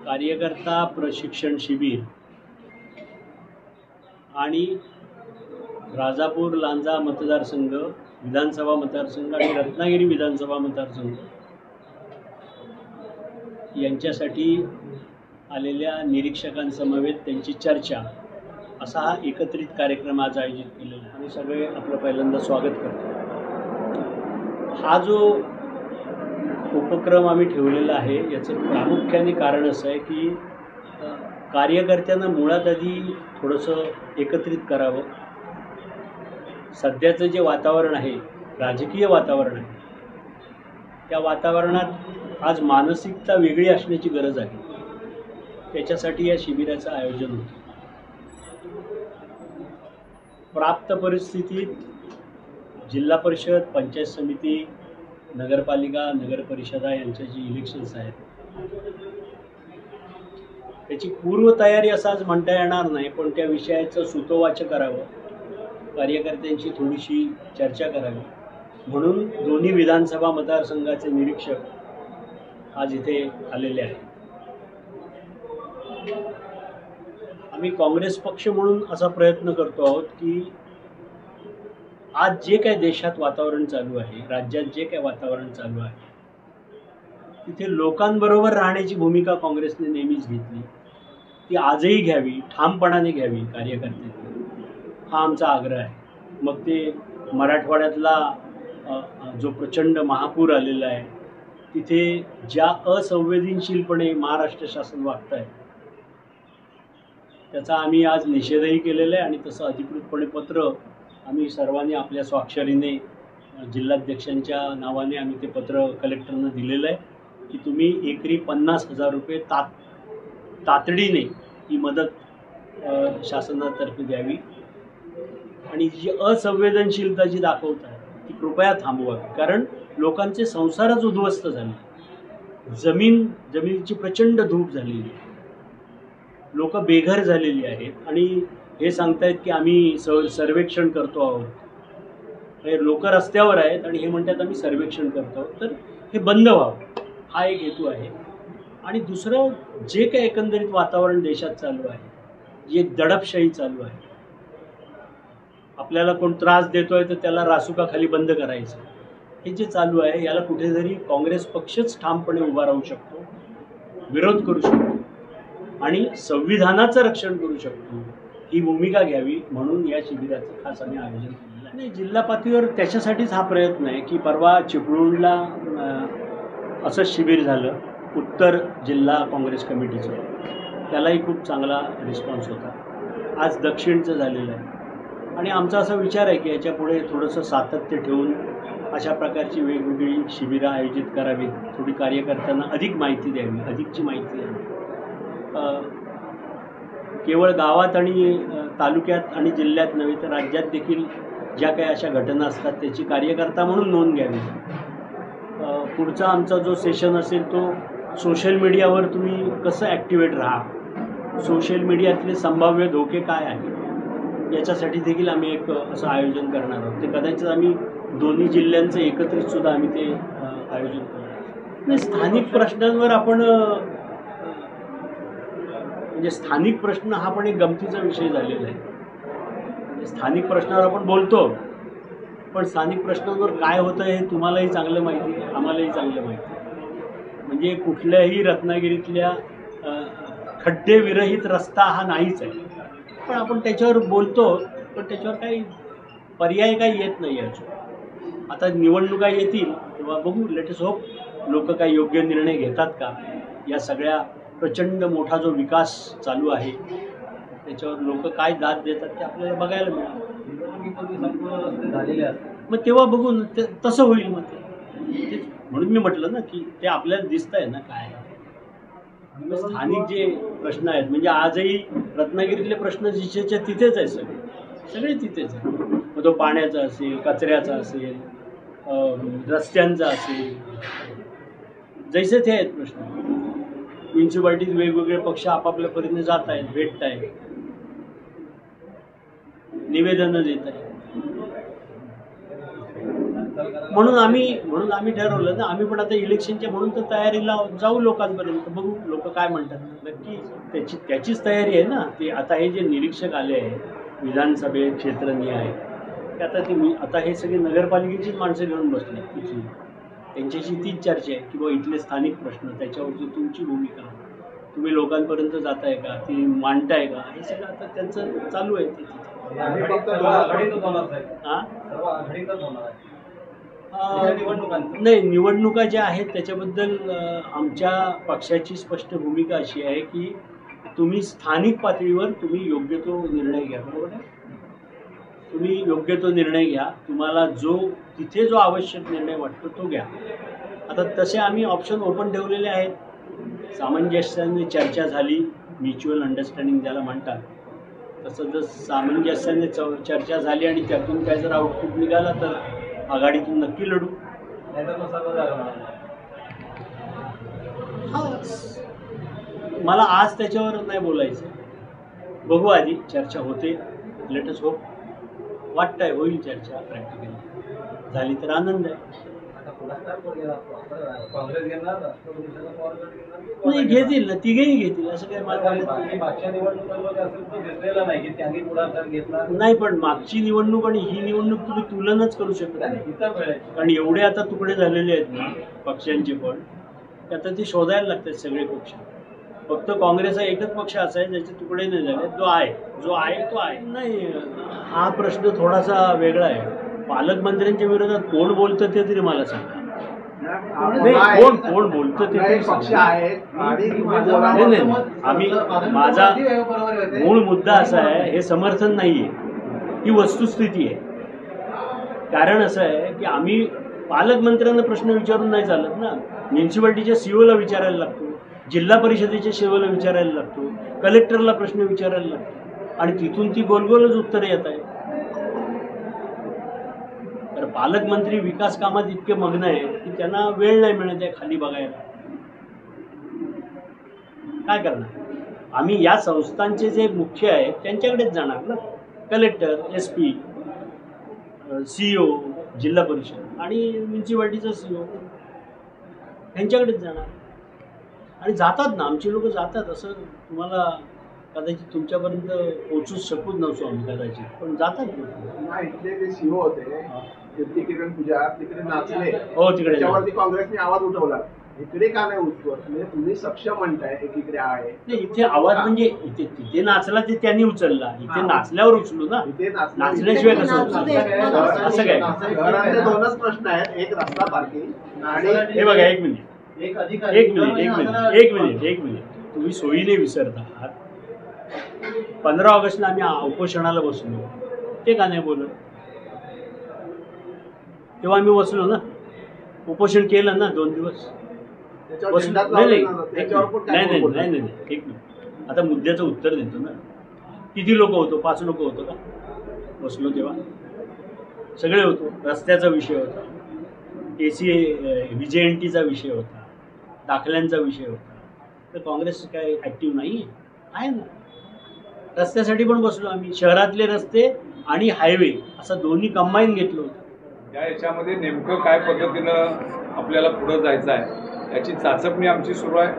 कार्यकर्ता प्रशिक्षण शिबिर आणि राजापूर लांजा मतदारसंघ विधानसभा मतदारसंघ आणि रत्नागिरी विधानसभा मतदारसंघ यांच्यासाठी आलेल्या निरीक्षकांसमवेत त्यांची चर्चा असा हा एकत्रित कार्यक्रम आज आयोजित केलेला आहे आणि सगळे आपलं पहिल्यांदा स्वागत करतो। हा जो उपक्रम आम्ही ठेवलेला आहे याचं प्रामुख्याने कारण असं आहे की कार्यकर्त्यांना मुळात आधी थोडंसं एकत्रित करावं। सध्याचं जे वातावरण आहे, राजकीय वातावरण आहे, त्या वातावरणात आज मानसिकता वेगळी असण्याची गरज आहे। त्याच्यासाठी या शिबिराचं आयोजन होतं। प्राप्त परिस्थितीत जिल्हा परिषद, पंचायत समिती, नगरपालिका, नगरपरिषदा यांच्या जी इलेक्शन्स आहेत त्याची पूर्वतयारी असं आज म्हणता येणार नाही, पण त्या विषयाचं सुतोवाच करावं, कार्यकर्त्यांची थोडीशी चर्चा करावी म्हणून दोन्ही विधानसभा मतदारसंघाचे निरीक्षक आज इथे आलेले आहेत। आम्ही काँग्रेस पक्ष म्हणून असा प्रयत्न करतो आहोत की आज जे काय देशात वातावरण चालू आहे, राज्यात जे काय वातावरण चालू आहे, तिथे लोकांबरोबर राहण्याची भूमिका काँग्रेसने नेहमीच घेतली, ती आजही घ्यावी, ठामपणाने घ्यावी कार्यकर्त्यांनी, हा आमचा आग्रह आहे। मग ते मराठवाड्यातला जो प्रचंड महापूर आलेला आहे तिथे ज्या असंवेदनशीलपणे महाराष्ट्र शासन वागत आहे त्याचा आम्ही आज निषेधही केलेला आहे आणि तसं अधिकृतपणे पत्र आम्ही सर्वांनी आपल्या स्वाक्षरीने जिल्हाध्यक्षांच्या नावाने आम्ही ते पत्र कलेक्टरना दिलेलं आहे की तुम्ही एकरी 50,000 रुपये तातडीने ही मदत शासनातर्फे द्यावी आणि जी असंवेदनशीलता जी दाखवत आहे ती कृपया थांबवावी, कारण लोकांचे संसारच उद्ध्वस्त झाले, जमिनीची प्रचंड धूप झालेली आहे, लोक बेघर झालेली आहेत आणि हे सांगतायत की आम्ही सर्वेक्षण करतो आहोत। हे लोक रस्त्यावर आहेत आणि हे म्हणतात आम्ही सर्वेक्षण करतो आहोत, तर हे बंद व्हावं हा एक हेतू आहे। आणि दुसरं जे काही एकंदरीत वातावरण देशात चालू आहे, जी एक दडपशाही चालू आहे, आपल्याला कोण त्रास देतोय तर त्याला रासुकाखाली बंद करायचं, हे जे चालू आहे याला कुठेतरी काँग्रेस पक्षच ठामपणे उभा राहू शकतो, विरोध करू शकतो आणि संविधानाचं रक्षण करू शकतो, ही भूमिका घ्यावी म्हणून या शिबिराचं खास आम्ही आयोजन केलेलं आहे। आणि जिल्हा पातळीवर त्याच्यासाठीच हा प्रयत्न आहे की परवा चिपळूणला असं शिबिर झालं उत्तर जिल्हा काँग्रेस कमिटीचं, त्यालाही खूप चांगला रिस्पॉन्स होता। आज दक्षिणचं झालेलं आहे आणि आमचा असा विचार आहे की याच्यापुढे थोडंसं सातत्य ठेवून अशा प्रकारची वेगवेगळी शिबिरं आयोजित करावीत, थोडी कार्यकर्त्यांना अधिक माहिती द्यावी, अधिकची माहिती द्यावी। केवळ गावात आणि तालुक्यात आणि जिल्ह्यात नव्हे तर राज्यात देखील ज्या काही अशा घटना असतात त्याची कार्यकर्ता म्हणून नोंद घ्यावी। पुढचा आमचा जो सेशन असेल तो सोशल मीडियावर तुम्ही कसं ॲक्टिवेट राहा, सोशल मीडियातले संभाव्य धोके काय आहेत याच्यासाठी देखील आम्ही एक असं आयोजन करणार आहोत। ते कदाचित आम्ही दोन्ही जिल्ह्यांचं एकत्रितसुद्धा आम्ही ते आयोजन करणार। स्थानिक प्रश्नांवर आपण म्हणजे स्थानिक प्रश्न हा पण एक गमतीचा विषय झालेला आहे। म्हणजे स्थानिक प्रश्नावर आपण बोलतो, पण स्थानिक प्रश्नांवर काय होतं हे तुम्हालाही चांगलं माहिती आहे, आम्हालाही चांगलं माहिती आहे। म्हणजे कुठल्याही रत्नागिरीतल्या खड्डे विरहित रस्ता हा नाहीच आहे, पण आपण त्याच्यावर बोलतो, पण त्याच्यावर काही पर्याय काही येत नाही याच्यावर। आता निवडणुका येतील तेव्हा बघू, लेट अस होप लोक काही योग्य निर्णय घेतात का, या सगळ्या प्रचंड मोठा जो विकास चालू आहे त्याच्यावर लोक काय दाद देतात ते आपल्याला बघायला मिळेल। झालेले असतात मग तेव्हा बघून तसं होईल। मग ते म्हणून मी म्हटलं ना की ते आपल्याला दिसत आहे ना काय स्थानिक जे प्रश्न आहेत, म्हणजे आजही रत्नागिरीतले प्रश्न जिथेच्या तिथेच आहे, सगळे तिथेच आहे। मग तो पाण्याचा असेल, कचऱ्याचा असेल, रस्त्यांचा असेल, जैसे ते आहेत प्रश्न। म्युन्सिपाल्टीत वेगवेगळे पक्ष आपापल्या परीने जात आहेत, भेटत आहेत, निवेदनं देत आहेत। म्हणून आम्ही ठरवलं ना, आम्ही पण आता इलेक्शनच्या म्हणून तर तयारीला जाऊ लोकांपर्यंत, बघू लोक काय म्हणतात. नक्की त्याचीच तयारी आहे ना. ते आता हे जे निरीक्षक आले आहे विधानसभे क्षेत्रनीय आहे, ते आता हे सगळे नगरपालिकेचीच माणसं घेऊन बसले तिथली. त्यांच्याशी तीच चर्चा आहे की बाबा इथले स्थानिक प्रश्न, त्याच्यावरची तुमची भूमिका, तुम्ही लोकांपर्यंत जाताय का, ती मांडताय का, हे सगळं आता त्यांचं चालू आहे. ते नाही, निवडणुका ज्या आहेत त्याच्याबद्दल आमच्या पक्षाची स्पष्ट भूमिका अशी आहे की तुम्ही स्थानिक पातळीवर तुम्ही योग्य तो निर्णय घ्या. बरोबर आहे, तुम्ही योग्य तो निर्णय घ्या. तुम्हाला तिथे जो आवश्यक निर्णय वाटतो तो घ्या. आता तसे आम्ही ऑप्शन ओपन ठेवलेले आहेत. सामंजस्याने चर्चा झाली, म्युच्युअल अंडरस्टँडिंग ज्याला म्हणतात, तसं जर सामंजस्याने चर्चा झाली आणि त्यातून काय जर आउटपुट निघाला तर आघाडीतून नक्की लढू. मला आज त्याच्यावर नाही बोलायचं, बघू, आधी चर्चा होते, लेटस होप. वाटतंय होईल चर्चा, प्रॅक्टिकली झाली तर आनंद आहे. नाही, घेतील ना, तिघेही घेतील असं काय मला वाटत नाही. पण मागची निवडणूक आणि ही निवडणूक तुम्ही तुलनाच करू शकत नाही, कारण एवढे आता तुकडे झालेले आहेत ना पक्षांचे पण, आता ते शोधायला लागतात सगळे पक्ष. फक्त काँग्रेस हा एकच पक्ष असा आहे ज्याचे तुकडे नाही झाले, जो आहे तो आहे. नाही, हा प्रश्न थोडासा वेगळा आहे. पालकमंत्र्यांच्या विरोधात कोण बोलतं ते तरी मला सांगा. नाही, कोण बोलतं ते तरी सांगा. नाही, माझा मूळ मुद्दा असा आहे, हे समर्थन नाही आहे, ही वस्तुस्थिती आहे. कारण असं आहे की आम्ही पालकमंत्र्यांना प्रश्न विचारून नाही चालत ना. म्युन्सिपाल्टीच्या सीओला विचारायला लागतो, जिल्हा परिषदेच्या सीओला विचारायला लागतो, कलेक्टरला प्रश्न विचारायला लागतो, आणि तिथून ती गोलगोलच उत्तरे येत आहे. तर पालकमंत्री विकास कामात इतके मग्न आहेत की त्यांना वेळ नाही मिळत आहे खाली बघायला. काय करणार? आम्ही या संस्थांचे जे मुख्य आहेत त्यांच्याकडेच जाणार ना, कलेक्टर, SP, CEO, जिल्हा परिषद आणि म्युन्सिपाल्टीचा CEO, यांच्याकडेच जाणार. आणि जातात ना, आमची लोक जातात. असं तुम्हाला कदाचित तुमच्यापर्यंत पोहोचूच शकूच नसतो आम्ही कदाचित, पण जातात लोक. इथले जे CEO होते किरण पूजा तिकडे नाचले, हो, तिकडे त्याच्यावरती काँग्रेसने आवाज उठवला. इकडे का नाही उठवत? म्हणजे तुम्ही सक्षम म्हणताय एकीकडे आहे, नाही, इथे आवाज म्हणजे तिथे नाचला ते त्यांनी उचलला, इथे नाचल्यावर उचलू ना, इथे नाचल्याशिवाय कसं उचललं? असं काय? घरातले दोनच प्रश्न आहेत, एक रस्ता पार्किंग आणि हे बघा, एक मिनिट, तुम्ही सोयीने विसरत आहात. 15 ऑगस्टला आम्ही उपोषणाला बसलो, ते का नाही बोलत? तेव्हा आम्ही बसलो ना, उपोषण केलं ना 2 दिवस. नाही, एक मिनिट, आता मुद्द्याचं उत्तर देतो ना. किती लोक होतो? 5 लोक होतो का बसलो तेव्हा? सगळे होतो. रस्त्याचा विषय होता, VJNTचा विषय होता, दाखल्यांचा विषय होता. तर काँग्रेस काय ॲक्टिव्ह नाही आहे ना. रस्त्यासाठी पण बसलो आम्ही, शहरातले रस्ते आणि हायवे असं दोन्ही कंबाईन घेतलं होतं. याच्यामध्ये नेमकं काय पद्धतीनं आपल्याला पुढं जायचं आहे याची चाचपणी आमची सुरू आहे.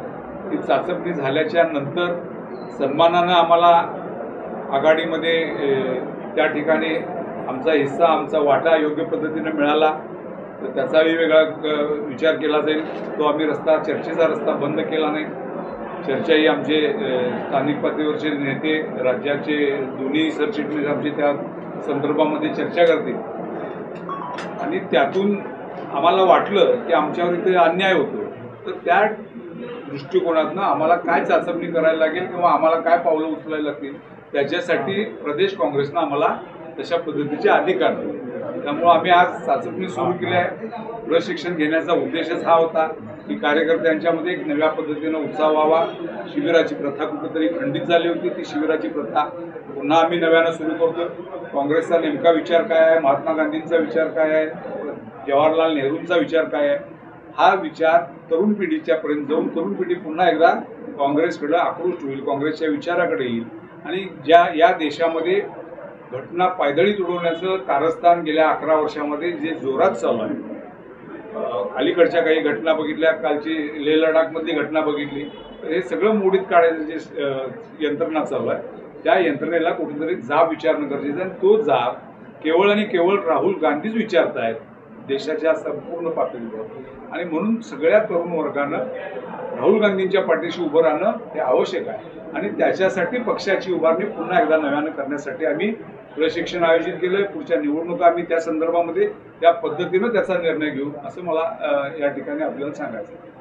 ती चाचपणी झाल्याच्या नंतर सन्मानानं आम्हाला आघाडीमध्ये त्या ठिकाणी आमचा हिस्सा, आमचा वाटा योग्य पद्धतीनं मिळाला तर त्याचाही वेगळा विचार केला जाईल. तो आम्ही चर्चेचा रस्ता बंद केला नाही. चर्चाही आमचे स्थानिक पातळीवरचे नेते, राज्याचे दोन्ही सरचिटणीस आमचे त्या संदर्भामध्ये चर्चा करतील. आणि त्यातून आम्हाला वाटलं की आमच्यावर इथे अन्याय होतो, तर त्या दृष्टिकोनातनं आम्हाला काय चाचपणी करायला लागेल किंवा आम्हाला काय पावलं उचलायला लागतील त्याच्यासाठी प्रदेश काँग्रेसनं आम्हाला तशा पद्धतीचे अधिकार दिले. त्यामुळं आम्ही आज चाचपणी सुरू केली आहे. प्रशिक्षण घेण्याचा उद्देशच हा होता की कार्यकर्त्यांच्यामध्ये एक नव्या पद्धतीनं उत्साह व्हावा. शिबिराची प्रथा कुठेतरी खंडित झाली होती, ती शिबिराची प्रथा पुन्हा आम्ही नव्यानं सुरू करतो. काँग्रेसचा नेमका विचार काय आहे, महात्मा गांधींचा विचार काय आहे, जवाहरलाल नेहरूंचा विचार काय आहे, हा विचार तरुण पिढीच्या पर्यंत जाऊन तरुण पिढी पुन्हा एकदा काँग्रेसकडे आक्रोश होईल, काँग्रेसच्या विचाराकडे येईल. आणि या देशामध्ये घटना पायदळीत उडवण्याचं कारस्थान गेल्या 11 वर्षामध्ये जे जोरात चालू आहे. अलीकडच्या काही घटना बघितल्या, कालची लेह लडाखमधली घटना बघितली, तर हे सगळं मोडीत काढायचं जे यंत्रणा चालू आहे त्या यंत्रणेला कुठेतरी जाब विचारणं गरजेचं आहे. आणि तो जाब केवळ आणि केवळ राहुल गांधीच विचारतायत देशाच्या संपूर्ण पातळीवर. आणि म्हणून सगळ्या तरुण वर्गानं राहुल गांधींच्या पाठीशी उभं राहणं हे आवश्यक आहे. आणि त्याच्यासाठी पक्षाची उभारणी पुन्हा एकदा नव्यानं करण्यासाठी आम्ही प्रशिक्षण आयोजित केलंय. पुढच्या निवडणुका आम्ही त्या संदर्भामध्ये त्या पद्धतीनं त्याचा निर्णय घेऊ असं मला या ठिकाणी आपल्याला सांगायचं आहे.